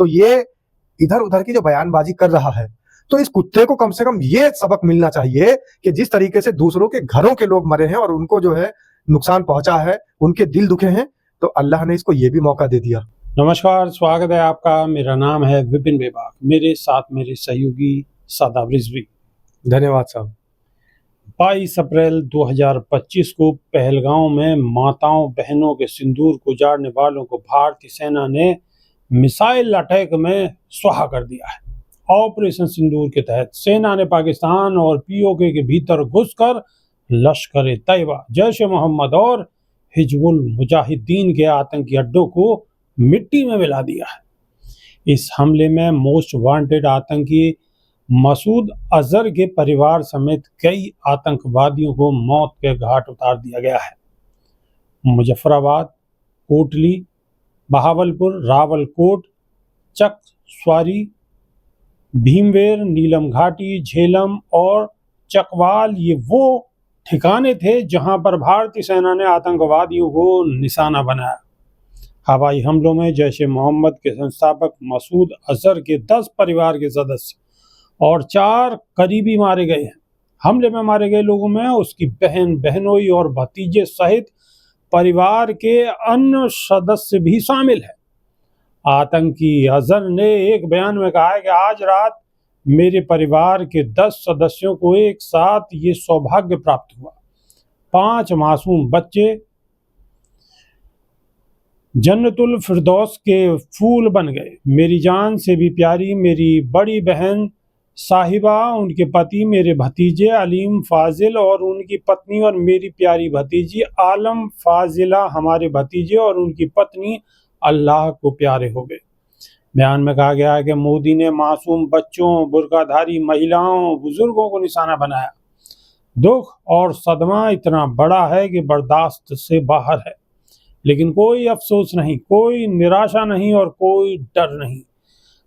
तो ये इधर उधर की जो बयानबाजी कर रहा है, तो इस कुत्ते को कम से कम ये सबक मिलना चाहिए कि जिस तरीके से दूसरों के घरों के लोग मरे हैं और उनको जो है नुकसान पहुंचा है, उनके दिल दुखे हैं, तो अल्लाह ने इसको ये भी मौका दे दिया। नमस्कार, स्वागत है आपका। मेरा नाम है विपिन बेबाक, मेरे साथ मेरे सहयोगी सादाब रिजवी। धन्यवाद साहब। 22 अप्रैल 2025 को पहलगांव में माताओं बहनों के सिंदूर को उजाड़ने वालों को भारतीय सेना ने मिसाइल अटैक में स्वाहा कर दिया है। ऑपरेशन सिंदूर के तहत सेना ने पाकिस्तान और पीओके के भीतर घुसकर लश्कर तैयबा, जैश ए मोहम्मद और हिजबुल मुजाहिदीन के आतंकी अड्डों को मिट्टी में मिला दिया है। इस हमले में मोस्ट वांटेड आतंकी मसूद अजहर के परिवार समेत कई आतंकवादियों को मौत के घाट उतार दिया गया है। मुजफ्फराबाद, कोटली, बहावलपुर, रावलकोट, चक स्वारी, भीमवेर, नीलम घाटी, झेलम और चकवाल ये वो ठिकाने थे जहां पर भारतीय सेना ने आतंकवादियों को निशाना बनाया। हवाई हमलों में जैश ए मोहम्मद के संस्थापक मसूद अजहर के 10 परिवार के सदस्य और 4 करीबी मारे गए हैं। हमले में मारे गए लोगों में उसकी बहन, बहनोई और भतीजे सहित परिवार के अन्य सदस्य भी शामिल है। आतंकी अजहर ने एक बयान में कहा है कि आज रात मेरे परिवार के 10 सदस्यों को एक साथ ये सौभाग्य प्राप्त हुआ। 5 मासूम बच्चे जन्नतुल फिरदौस के फूल बन गए। मेरी जान से भी प्यारी मेरी बड़ी बहन साहिबा, उनके पति, मेरे भतीजे अलीम फाजिल और उनकी पत्नी और मेरी प्यारी भतीजी आलम फाजिला, हमारे भतीजे और उनकी पत्नी अल्लाह को प्यारे हो गए। बयान में कहा गया है कि मोदी ने मासूम बच्चों, बुर्काधारी महिलाओं, बुजुर्गों को निशाना बनाया। दुख और सदमा इतना बड़ा है कि बर्दाश्त से बाहर है, लेकिन कोई अफसोस नहीं, कोई निराशा नहीं और कोई डर नहीं।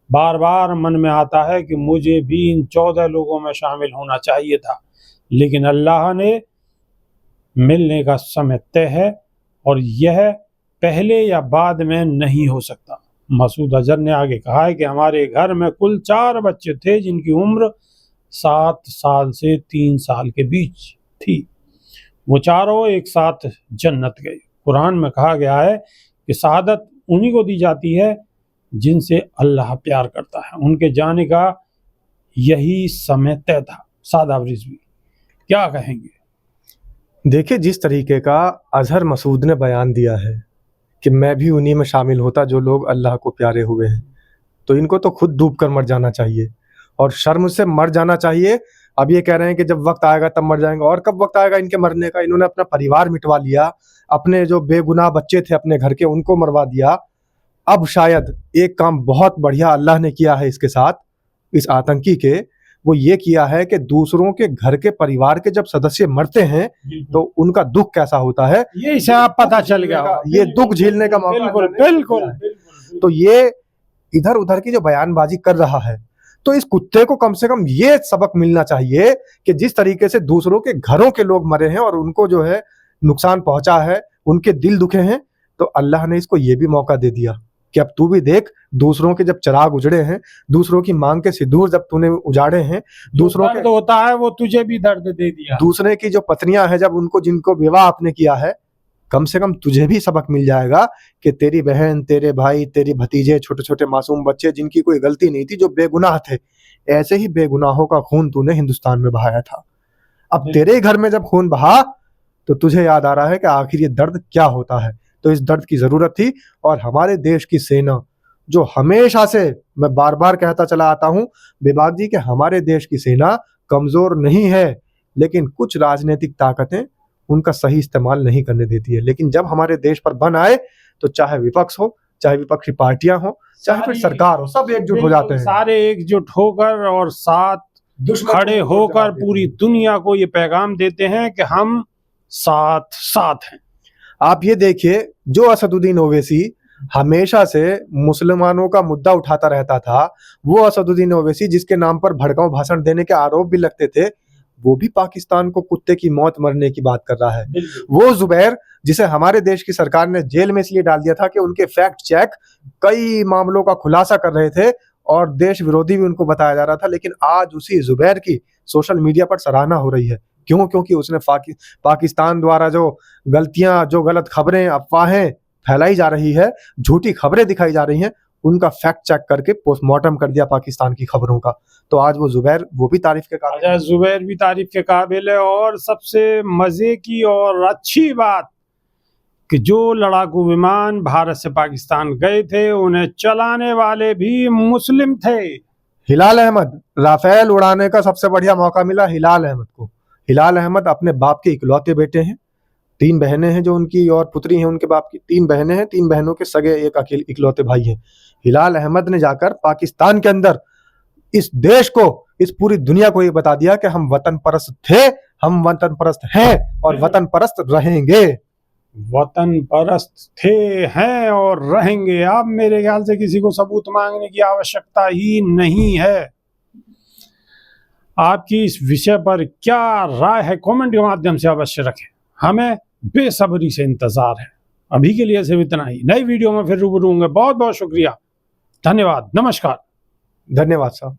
बार बार मन में आता है कि मुझे भी इन 14 लोगों में शामिल होना चाहिए था, लेकिन अल्लाह ने मिलने का समय तय है और यह पहले या बाद में नहीं हो सकता। मसूद अजहर ने आगे कहा है कि हमारे घर में कुल 4 बच्चे थे जिनकी उम्र 7 साल से 3 साल के बीच थी। वो चारों एक साथ जन्नत गए। कुरान में कहा गया है कि शहादत उन्हीं को दी जाती है जिनसे अल्लाह प्यार करता है। उनके जाने का यही समय तय था। सादाब रिजवी, क्या कहेंगे? देखिए, जिस तरीके का अजहर मसूद ने बयान दिया है कि मैं भी उन्हीं में शामिल होता जो लोग अल्लाह को प्यारे हुए हैं, तो इनको तो खुद डूब कर मर जाना चाहिए और शर्म से मर जाना चाहिए। अब ये कह रहे हैं कि जब वक्त आएगा तब मर जाएंगे, और कब वक्त आएगा इनके मरने का? इन्होंने अपना परिवार मिटवा लिया, अपने जो बेगुनाह बच्चे थे अपने घर के उनको मरवा दिया। अब शायद एक काम बहुत बढ़िया अल्लाह ने किया है इसके साथ, इस आतंकी के, वो ये किया है कि दूसरों के घर के परिवार के जब सदस्य मरते हैं तो उनका दुख कैसा होता है ये इसे आप पता चल गया, ये दुख झेलने का मौका। बिल्कुल बिल्कुल। तो ये इधर उधर की जो बयानबाजी कर रहा है, तो इस कुत्ते को कम से कम ये सबक मिलना चाहिए कि जिस तरीके से दूसरों के घरों के लोग मरे हैं और उनको जो है नुकसान पहुंचा है, उनके दिल दुखे हैं, तो अल्लाह ने इसको ये भी मौका दे दिया कि अब तू भी देख, दूसरों के जब चिराग उजड़े हैं, दूसरों की मांग के सिंदूर जब तूने उजाड़े हैं, दूसरों के होता है वो तुझे भी दर्द दे दिया। दूसरे की जो पत्नियां हैं जब उनको जिनको विवाह आपने किया है, कम से कम तुझे भी सबक मिल जाएगा कि तेरी बहन, तेरे भाई, तेरी भतीजे, छोटे छोटे मासूम बच्चे जिनकी कोई गलती नहीं थी, जो बेगुनाह थे, ऐसे ही बेगुनाहों का खून तूने हिंदुस्तान में बहाया था। अब तेरे घर में जब खून बहा तो तुझे याद आ रहा है कि आखिर ये दर्द क्या होता है। तो इस दर्द की जरूरत थी और हमारे देश की सेना, जो हमेशा से मैं बार बार कहता चला आता हूं बेबाक जी कि हमारे देश की सेना कमजोर नहीं है, लेकिन कुछ राजनीतिक ताकतें उनका सही इस्तेमाल नहीं करने देती है। लेकिन जब हमारे देश पर बन आए तो चाहे विपक्ष हो, चाहे विपक्षी पार्टियां हो, चाहे फिर सरकार हो, सब एकजुट हो जाते हैं। सारे एकजुट होकर और साथ खड़े होकर पूरी दुनिया को ये पैगाम देते हैं कि हम साथ साथ हैं। आप ये देखिए, जो असदुद्दीन ओवैसी हमेशा से मुसलमानों का मुद्दा उठाता रहता था, वो असदुद्दीन ओवैसी जिसके नाम पर भड़काऊ भाषण देने के आरोप भी लगते थे, वो भी पाकिस्तान को कुत्ते की मौत मरने की बात कर रहा है। बिल्कुल। वो जुबैर जिसे हमारे देश की सरकार ने जेल में इसलिए डाल दिया था कि उनके फैक्ट चेक कई मामलों का खुलासा कर रहे थे और देश विरोधी भी उनको बताया जा रहा था, लेकिन आज उसी जुबैर की सोशल मीडिया पर सराहना हो रही है। क्यों? क्योंकि उसने पाकिस्तान द्वारा जो गलतियां, जो गलत खबरें, अफवाहें फैलाई जा रही है, झूठी खबरें दिखाई जा रही हैं, उनका फैक्ट चेक करके पोस्टमार्टम कर दिया पाकिस्तान की खबरों का। तो आज वो जुबैर वो भी तारीफ के काबिल है। जुबैर भी तारीफ के काबिल है। और सबसे मजे की और अच्छी बात कि जो लड़ाकू विमान भारत से पाकिस्तान गए थे उन्हें चलाने वाले भी मुस्लिम थे। हिलाल अहमद, राफेल उड़ाने का सबसे बढ़िया मौका मिला हिलाल अहमद को। हिलाल अहमद अपने बाप के इकलौते बेटे हैं, 3 बहनें हैं जो उनकी और पुत्री हैं उनके बाप की, 3 बहनें हैं, 3 बहनों के सगे एक अकेले इकलौते भाई हैं। हिलाल अहमद ने जाकर पाकिस्तान के अंदर इस देश को, इस पूरी दुनिया को ये बता दिया कि हम वतन परस्त थे, हम वतन परस्त हैं और वतन परस्त रहेंगे। वतन परस्त थे, हैं और रहेंगे। अब मेरे ख्याल से किसी को सबूत मांगने की आवश्यकता ही नहीं है। आपकी इस विषय पर क्या राय है कमेंट के माध्यम से अवश्य रखें, हमें बेसब्री से इंतजार है। अभी के लिए सिर्फ इतना ही, नई वीडियो में फिर रूबरू होंगे। बहुत बहुत शुक्रिया, धन्यवाद, नमस्कार। धन्यवाद साहब।